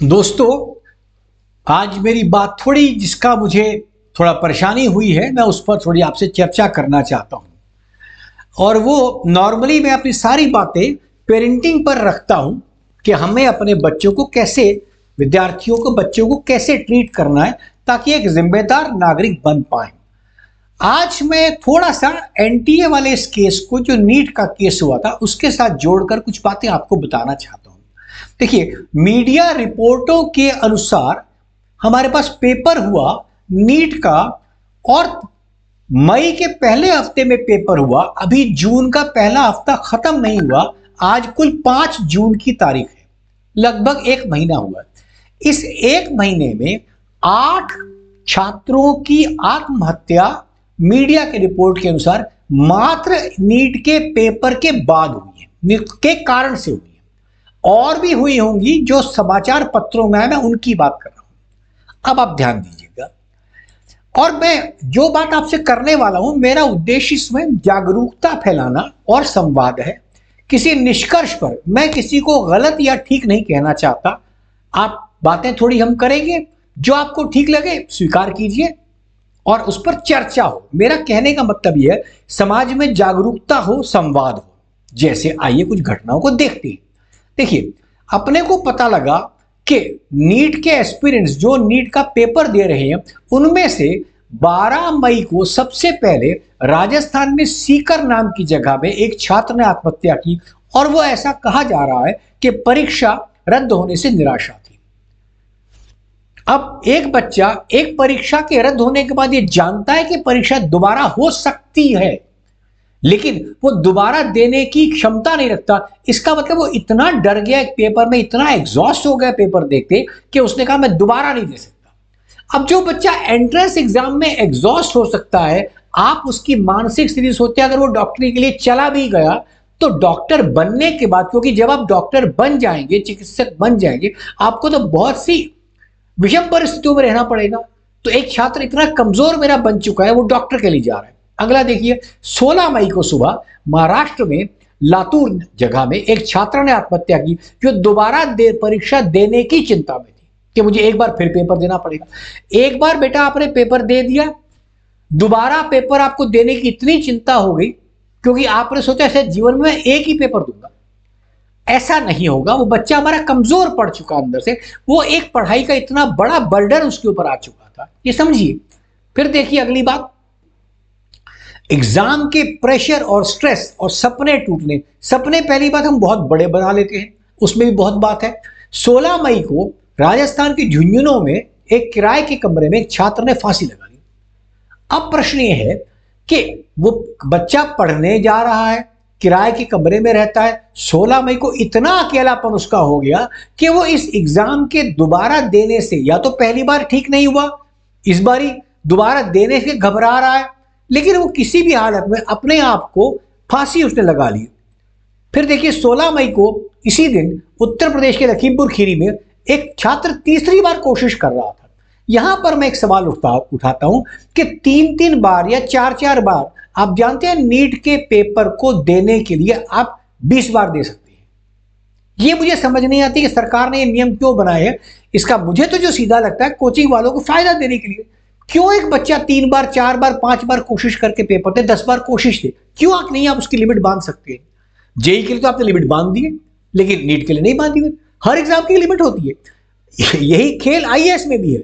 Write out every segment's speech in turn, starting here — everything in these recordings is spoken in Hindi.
दोस्तों, आज मेरी बात थोड़ी जिसका मुझे थोड़ा परेशानी हुई है, मैं उस पर थोड़ी आपसे चर्चा करना चाहता हूं। और वो नॉर्मली मैं अपनी सारी बातें पेरेंटिंग पर रखता हूं कि हमें अपने बच्चों को कैसे, विद्यार्थियों को, बच्चों को कैसे ट्रीट करना है ताकि एक जिम्मेदार नागरिक बन पाए। आज मैं थोड़ा सा एनटीए वाले इस केस को, जो नीट का केस हुआ था, उसके साथ जोड़कर कुछ बातें आपको बताना चाहता हूं। देखिए, मीडिया रिपोर्टों के अनुसार हमारे पास पेपर हुआ नीट का, और मई के पहले हफ्ते में पेपर हुआ। अभी जून का पहला हफ्ता खत्म नहीं हुआ। आज कुल 5 जून की तारीख है, लगभग 1 महीना हुआ। इस 1 महीने में 8 छात्रों की आत्महत्या मीडिया के रिपोर्ट के अनुसार मात्र नीट के पेपर के बाद हुई है, नीट के कारण से हुई है। और भी हुई होंगी जो समाचार पत्रों में है, मैं उनकी बात कर रहा हूं। अब आप ध्यान दीजिएगा, और मैं जो बात आपसे करने वाला हूं, मेरा उद्देश्य इसमें जागरूकता फैलाना और संवाद है। किसी निष्कर्ष पर मैं किसी को गलत या ठीक नहीं कहना चाहता। आप बातें थोड़ी हम करेंगे, जो आपको ठीक लगे स्वीकार कीजिए और उस पर चर्चा हो। मेरा कहने का मतलब यह है, समाज में जागरूकता हो, संवाद हो। जैसे आइए कुछ घटनाओं को देखते हैं। देखिए, अपने को पता लगा कि नीट के एस्पिरेंट्स जो नीट का पेपर दे रहे हैं, उनमें से 12 मई को सबसे पहले राजस्थान में सीकर नाम की जगह में एक छात्र ने आत्महत्या की। और वो ऐसा कहा जा रहा है कि परीक्षा रद्द होने से निराशा थी। अब एक बच्चा एक परीक्षा के रद्द होने के बाद ये जानता है कि परीक्षा दोबारा हो सकती है, लेकिन वो दोबारा देने की क्षमता नहीं रखता। इसका मतलब वो इतना डर गया एक पेपर में, इतना एग्जॉस्ट हो गया पेपर देखते, कि उसने कहा मैं दोबारा नहीं दे सकता। अब जो बच्चा एंट्रेंस एग्जाम में एग्जॉस्ट हो सकता है, आप उसकी मानसिक स्थिति सोचते हैं, अगर वो डॉक्टरी के लिए चला भी गया तो डॉक्टर बनने के बाद, क्योंकि जब आप डॉक्टर बन जाएंगे, चिकित्सक बन जाएंगे, आपको तो बहुत सी विषम परिस्थितियों में रहना पड़ेगा। तो एक छात्र इतना कमजोर मेरा बन चुका है, वो डॉक्टर के लिए जा रहा है। अगला देखिए, 16 मई को सुबह महाराष्ट्र में लातूर जगह में एक छात्र ने आत्महत्या की, जो दोबारा परीक्षा देने की चिंता में थी कि मुझे एक बार फिर पेपर देना पड़ेगा। एक बार बेटा आपने पेपर दे दिया, दोबारा पेपर आपको देने की इतनी चिंता हो गई क्योंकि आपने सोचा शायद जीवन में एक ही पेपर दूंगा। ऐसा नहीं होगा। वो बच्चा हमारा कमजोर पड़ चुका अंदर से, वो एक पढ़ाई का इतना बड़ा बर्डन उसके ऊपर आ चुका था, ये समझिए। फिर देखिए अगली बात, एग्जाम के प्रेशर और स्ट्रेस और सपने टूटने। सपने पहली बात हम बहुत बड़े बना लेते हैं, उसमें भी बहुत बात है। 16 मई को राजस्थान के झुंझुनू में एक किराए के कमरे में एक छात्र ने फांसी लगा ली। अब प्रश्न यह है कि वो बच्चा पढ़ने जा रहा है, किराए के कमरे में रहता है। 16 मई को इतना अकेलापन उसका हो गया कि वो इस एग्जाम के दोबारा देने से, या तो पहली बार ठीक नहीं हुआ, इस बारी दोबारा देने से घबरा रहा है, लेकिन वो किसी भी हालत में अपने आप को फांसी उसने लगा ली। फिर देखिए 16 मई को इसी दिन उत्तर प्रदेश के लखीमपुर खीरी में एक छात्र तीसरी बार कोशिश कर रहा था। यहां पर मैं एक सवाल उठाता हूं कि 3-3 बार या 4-4 बार, आप जानते हैं नीट के पेपर को देने के लिए आप 20 बार दे सकते हैं। ये मुझे समझ नहीं आती कि सरकार ने ये नियम क्यों बनाए हैं। इसका मुझे तो जो सीधा लगता है, कोचिंग वालों को फायदा देने के लिए। क्यों एक बच्चा 3 बार, 4 बार, 5 बार कोशिश करके पेपर दे, 10 बार कोशिश दे? क्यों आप नहीं, आप उसकी लिमिट बांध सकते हैं? जेई के लिए तो आपने लिमिट बांध दी है, लेकिन नीट के लिए नहीं बांधी हुई। हर एग्जाम की लिमिट होती है। यही खेल आईएएस में भी है।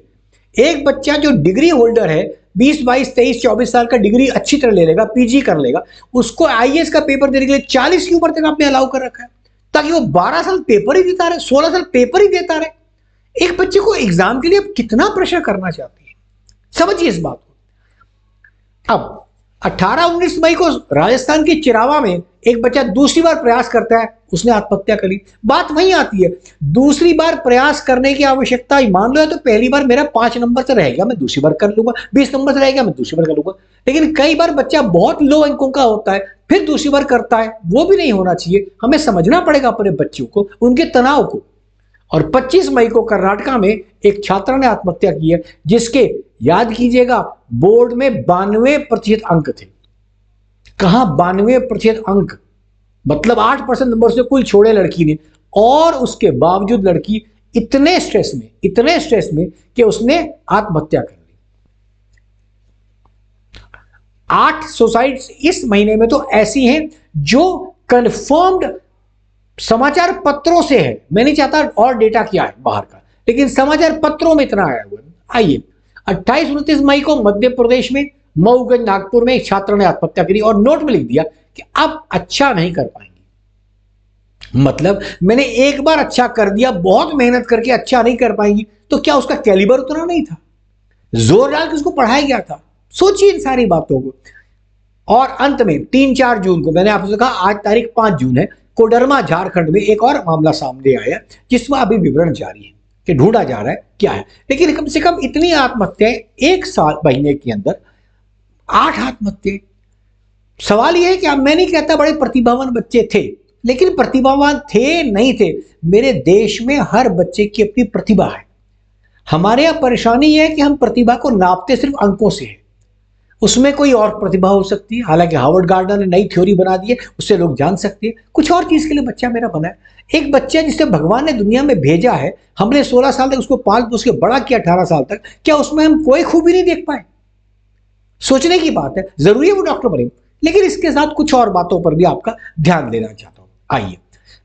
एक बच्चा जो डिग्री होल्डर है, 20, 22, 23, 24 साल का डिग्री अच्छी तरह ले लेगा, पीजी कर लेगा, उसको आईएएस का पेपर देने के लिए 40 की उम्र तक आपने अलाउ कर रखा है, ताकि वो 12 साल पेपर ही देता रहे, 16 साल पेपर ही देता रहे। एक बच्चे को एग्जाम के लिए आप कितना प्रेशर करना चाहते हैं? समझिए इस बात को। अब 18-19 मई को राजस्थान के चिरावा में एक बच्चा दूसरी बार प्रयास करता है, उसने आत्महत्या कर ली। बात वहीं आती है, दूसरी बार प्रयास करने की आवश्यकता, मान लो है तो पहली बार मेरा 5 नंबर से रह गया, मैं दूसरी बार कर लूंगा, 20 नंबर से रह गया, मैं दूसरी बार कर लूंगा। लेकिन कई बार बच्चा बहुत लो अंकों का होता है, फिर दूसरी बार करता है, वो भी नहीं होना चाहिए। हमें समझना पड़ेगा अपने बच्चों को, उनके तनाव को। और 25 मई को कर्नाटका में एक छात्र ने आत्महत्या की है, जिसके, याद कीजिएगा, बोर्ड में 92% अंक थे। कहां 92% अंक, मतलब 8% नंबर से कुल छोड़े लड़की ने, और उसके बावजूद लड़की इतने स्ट्रेस में कि उसने आत्महत्या कर ली। 8 सुसाइड्स इस महीने में तो ऐसी हैं जो कंफर्म्ड समाचार पत्रों से है। मैं नहीं चाहता और डेटा क्या है बाहर का, लेकिन समाचार पत्रों में इतना आया हुआ है। आइए, 28-29 मई को मध्य प्रदेश में मऊगंज नागपुर में एक छात्र ने आत्महत्या करी और नोट में लिख दिया कि अब अच्छा नहीं कर पाएंगी। मतलब मैंने एक बार अच्छा कर दिया, बहुत मेहनत करके अच्छा नहीं कर पाएंगी, तो क्या उसका कैलिबर उतना नहीं था? जोर डाल के उसको पढ़ाया गया था। सोचिए इन सारी बातों को। और अंत में 3-4 जून को, मैंने आपसे कहा आज तारीख 5 जून है, कोडरमा झारखंड में एक और मामला सामने आया जिसमें अभी विवरण जारी है कि ढूंढा जा रहा है क्या है। लेकिन कम से कम इतनी आत्महत्याएं एक साल महीने के अंदर, 8 आत्महत्याएं। सवाल यह है कि अब मैं नहीं कहता बड़े प्रतिभावान बच्चे थे, लेकिन प्रतिभावान थे नहीं थे, मेरे देश में हर बच्चे की अपनी प्रतिभा है। हमारे यहां परेशानी यह है कि हम प्रतिभा को नापते सिर्फ अंकों से है। उसमें कोई और प्रतिभा हो सकती है। हालांकि हार्वर्ड गार्डनर ने नई थ्योरी बना दी है, उससे लोग जान सकते हैं कुछ और चीज के लिए बच्चा मेरा बना है। एक बच्चा जिसे भगवान ने दुनिया में भेजा है, हमने 16 साल तक उसको पाल पोस के बड़ा किया, 18 साल तक, क्या उसमें हम कोई खूबी नहीं देख पाए? सोचने की बात है। जरूरी है वो डॉक्टर बने, लेकिन इसके साथ कुछ और बातों पर भी आपका ध्यान देना चाहता हूं। आइए,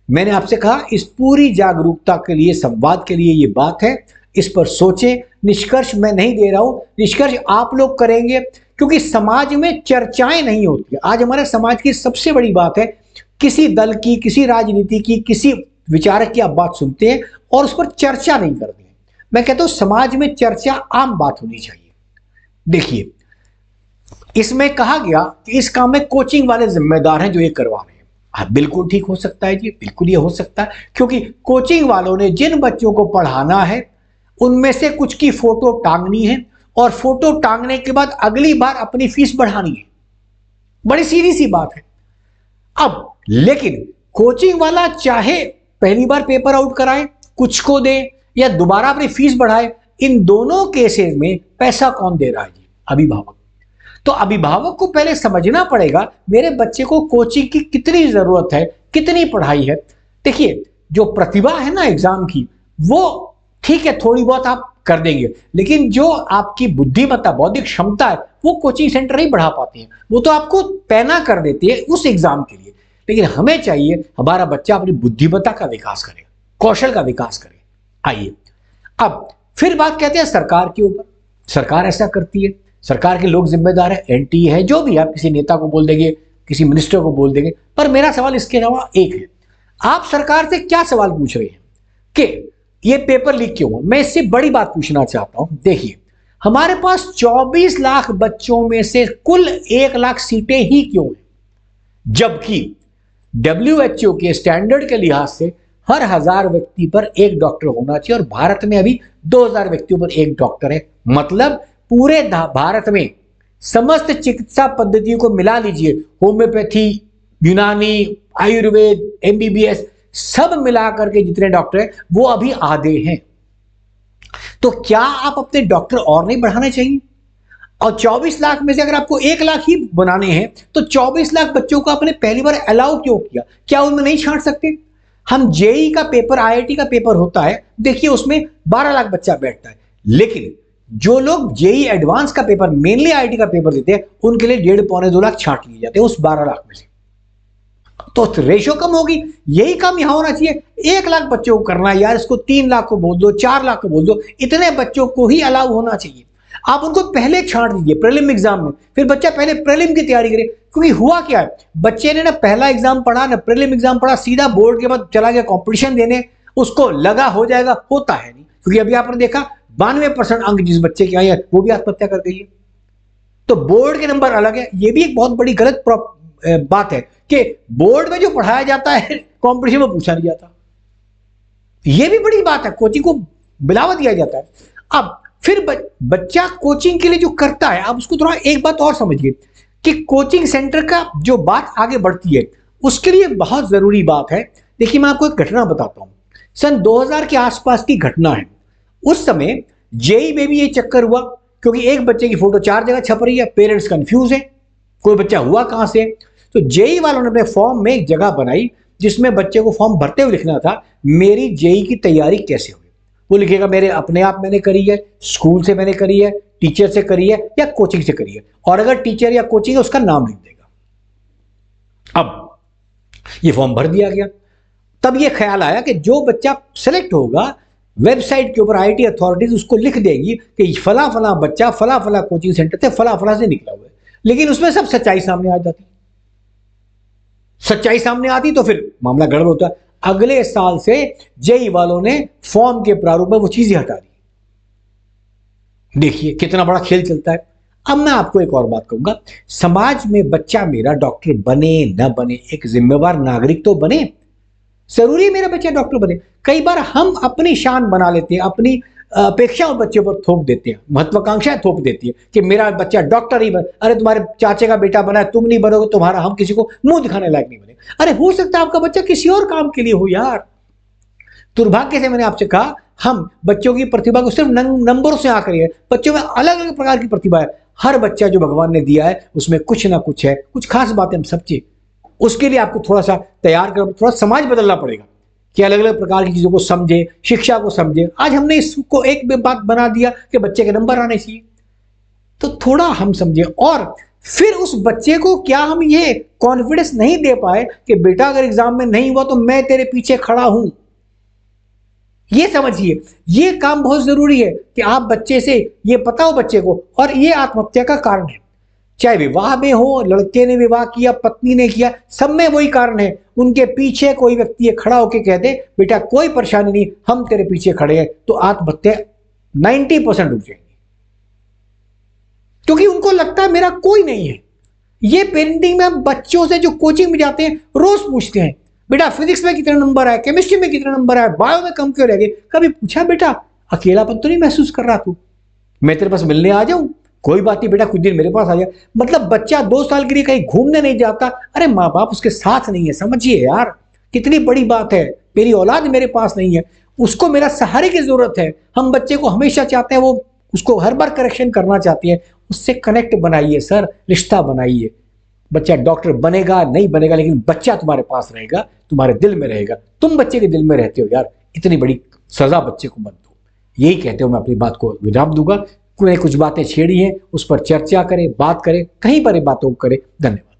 मैंने आपसे कहा इस पूरी जागरूकता के लिए, संवाद के लिए ये बात है, इस पर सोचें। निष्कर्ष मैं नहीं दे रहा हूं, निष्कर्ष आप लोग करेंगे, क्योंकि समाज में चर्चाएं नहीं होती। आज हमारे समाज की सबसे बड़ी बात है, किसी दल की, किसी राजनीति की, किसी विचारक की आप बात सुनते हैं और उस पर चर्चा नहीं करते हैं। मैं कहता हूं समाज में चर्चा आम बात होनी चाहिए। देखिए, इसमें कहा गया कि इस काम में कोचिंग वाले जिम्मेदार हैं जो ये करवा रहे हैं। हाँ, बिल्कुल ठीक हो सकता है जी, बिल्कुल ये हो सकता है, क्योंकि कोचिंग वालों ने जिन बच्चों को पढ़ाना है उनमें से कुछ की फोटो टांगनी है और फोटो टांगने के बाद अगली बार अपनी फीस बढ़ानी है। बड़ी सीधी सी बात है। अब लेकिन कोचिंग वाला चाहे पहली बार पेपर आउट कराए, कुछ को दे, या दोबारा अपनी फीस बढ़ाए, इन दोनों केसेस में पैसा कौन दे रहा है जी? अभिभावक। तो अभिभावक को पहले समझना पड़ेगा मेरे बच्चे को कोचिंग की कितनी जरूरत है, कितनी पढ़ाई है। देखिए, जो प्रतिभा है ना एग्जाम की, वो ठीक है थोड़ी बहुत आप कर देंगे, लेकिन जो आपकी बुद्धिमत्ता, बौद्धिक क्षमता है, वो कोचिंग सेंटर नहीं बढ़ा पाते हैं। वो तो आपको पैना कर देती है उस एग्जाम के लिए। लेकिन हमें चाहिए हमारा बच्चा अपनी बुद्धिमत्ता का विकास करे, कौशल का विकास करे। आइए, अब फिर बात कहते हैं सरकार के ऊपर। सरकार ऐसा करती है, सरकार के लोग जिम्मेदार है, एनटी है, जो भी, आप किसी नेता को बोल देंगे, किसी मिनिस्टर को बोल देंगे। पर मेरा सवाल इसके अलावा एक है, आप सरकार से क्या सवाल पूछ रहे हैं कि ये पेपर लीक क्यों हुआ? मैं इससे बड़ी बात पूछना चाहता हूं। देखिए, हमारे पास 24 लाख बच्चों में से कुल 1 लाख सीटें ही क्यों हैं, जबकि WHO के स्टैंडर्ड के लिहाज से हर 1000 व्यक्ति पर एक डॉक्टर होना चाहिए, और भारत में अभी 2000 व्यक्तियों पर एक डॉक्टर है। मतलब पूरे भारत में समस्त चिकित्सा पद्धतियों को मिला लीजिए, होम्योपैथी, यूनानी, आयुर्वेद, MBBS, सब मिलाकर के जितने डॉक्टर हैं वो अभी आधे हैं। तो क्या आप अपने डॉक्टर और नहीं बढ़ाने चाहिए? और 24 लाख में से अगर आपको 1 लाख ही बनाने हैं, तो 24 लाख बच्चों को आपने पहली बार अलाउ क्यों किया? क्या उनमें नहीं छांट सकते? हम जेई का पेपर, IIT का पेपर होता है, देखिए उसमें 12 लाख बच्चा बैठता है, लेकिन जो लोग जेई एडवांस का पेपर, मेनली IIT का पेपर देते हैं, उनके लिए 1.5-2 लाख छांट लिए जाते हैं उस 12 लाख में से। तो रेशो कम होगी। यही काम यहां होना चाहिए। 1 लाख बच्चों को करना है यार, इसको 3 लाख को बोल दो, 4 लाख को बोल दो, इतने बच्चों को ही अलाउ होना चाहिए। आप उनको पहले छांट दीजिए प्रीलिम एग्जाम में, फिर बच्चा पहले प्रीलिम की तैयारी करे। क्योंकि हुआ क्या है, बच्चे ने ना पहला एग्जाम पढ़ा, ना प्रीलिम एग्जाम पढ़ा, सीधा बोर्ड के बाद चला गया कंपटीशन देने, उसको लगा हो जाएगा, होता है नहीं। क्योंकि अभी आपने देखा 92% अंक जिस बच्चे के आए हैं वो भी आत्महत्या कर गई है। तो बोर्ड के नंबर अलग है। ये भी एक बहुत बड़ी गलत बात है कि बोर्ड में जो पढ़ाया जाता है कंपटीशन में पूछा नहीं जाता। यह भी बड़ी बात है, कोचिंग को बढ़ावा दिया जाता है। अब फिर बच्चा कोचिंग के लिए जो करता है, आप उसको थोड़ा एक बात और समझिए कि कोचिंग सेंटर का जो बात आगे बढ़ती है उसके लिए बहुत जरूरी बात है। देखिए, मैं आपको एक घटना बताता हूं। सन 2000 के आसपास की घटना है। उस समय जेई में भी ये चक्कर हुआ, क्योंकि एक बच्चे की फोटो 4 जगह छप रही है, पेरेंट्स कंफ्यूज है, कोई बच्चा हुआ कहां से। तो जेई वालों ने अपने फॉर्म में एक जगह बनाई जिसमें बच्चे को फॉर्म भरते हुए लिखना था, मेरी जेई की तैयारी कैसे हुई। वो लिखेगा मेरे अपने आप मैंने करी है, स्कूल से मैंने करी है, टीचर से करी है या कोचिंग से करी है, और अगर टीचर या कोचिंग है उसका नाम लिख देगा। अब ये फॉर्म भर दिया गया। तब ये ख्याल आया कि जो बच्चा सेलेक्ट होगा वेबसाइट के ऊपर आईटी अथॉरिटीज उसको लिख देगी कि फला फला बच्चा फला फला कोचिंग सेंटर से फला फला से निकला हुआ है। लेकिन उसमें सब सच्चाई सामने आ जाती, सच्चाई सामने आती तो फिर मामला गड़बड़ होता। अगले साल से जेई वालों ने फॉर्म के प्रारूप में वो चीजें हटा दी। देखिए कितना बड़ा खेल चलता है। अब मैं आपको एक और बात कहूंगा, समाज में बच्चा मेरा डॉक्टर बने न बने, एक जिम्मेवार नागरिक तो बने। जरूरी है मेरा बच्चा डॉक्टर बने। कई बार हम अपनी शान बना लेते हैं, अपनी अपेक्षाओं बच्चे पर थोप देते हैं, महत्वाकांक्षाएं थोप देती है कि मेरा बच्चा डॉक्टर ही बने। अरे तुम्हारे चाचे का बेटा बना है, तुम नहीं बनोगे, तुम्हारा हम किसी को मुंह दिखाने लायक नहीं बने। अरे हो सकता है आपका बच्चा किसी और काम के लिए हो यार। दुर्भाग्य से मैंने आपसे कहा हम बच्चों की प्रतिभा को सिर्फ नंबरों से आकर है। बच्चों में अलग अलग प्रकार की प्रतिभा है। हर बच्चा जो भगवान ने दिया है उसमें कुछ ना कुछ है, कुछ खास बातें हम समझे। उसके लिए आपको थोड़ा सा तैयार कर, थोड़ा समाज बदलना पड़ेगा कि अलग अलग प्रकार की चीजों को समझे, शिक्षा को समझे। आज हमने इसको एक बात बना दिया कि बच्चे के नंबर आने चाहिए, तो थोड़ा हम समझे। और फिर उस बच्चे को क्या हम ये कॉन्फिडेंस नहीं दे पाए कि बेटा अगर एग्जाम में नहीं हुआ तो मैं तेरे पीछे खड़ा हूं। ये समझिए, ये काम बहुत जरूरी है कि आप बच्चे से ये पता हो बच्चे को। और ये आत्महत्या का कारण है, चाहे विवाह में हो, लड़के ने विवाह किया, पत्नी ने किया, सब में वही कारण है। उनके पीछे कोई व्यक्ति ये खड़ा होकर कह दे बेटा कोई परेशानी नहीं, हम तेरे पीछे खड़े हैं, तो आत्महत्या 90% रुक जाएंगी। क्योंकि उनको लगता है मेरा कोई नहीं है। ये पेरेंटिंग में बच्चों से जो कोचिंग में जाते हैं रोज पूछते हैं बेटा फिजिक्स में कितने नंबर आए, केमिस्ट्री में कितने नंबर आए, बायो में कम क्यों रह गए। कभी पूछा बेटा अकेलापन तो नहीं महसूस कर रहा तू, मैं तेरे पास मिलने आ जाऊं? कोई बात नहीं बेटा, कुछ दिन मेरे पास आ जाए। मतलब बच्चा 2 साल के लिए कहीं घूमने नहीं जाता, अरे माँ बाप उसके साथ नहीं है। समझिए यार कितनी बड़ी बात है, मेरी औलाद मेरे पास नहीं है, उसको मेरा सहारे की जरूरत है। हम बच्चे को हमेशा चाहते हैं, वो उसको हर बार करेक्शन करना चाहती है। उससे कनेक्ट बनाइए सर, रिश्ता बनाइए। बच्चा डॉक्टर बनेगा नहीं बनेगा, लेकिन बच्चा तुम्हारे पास रहेगा, तुम्हारे दिल में रहेगा। तुम बच्चे के दिल में रहते हो यार, इतनी बड़ी सजा बच्चे को मत दो। यही कहते हो मैं अपनी बात को विराम दूंगा। कुछ बातें छेड़ी हैं उस पर चर्चा करें, बात करें, कहीं पर बातों को करें। धन्यवाद।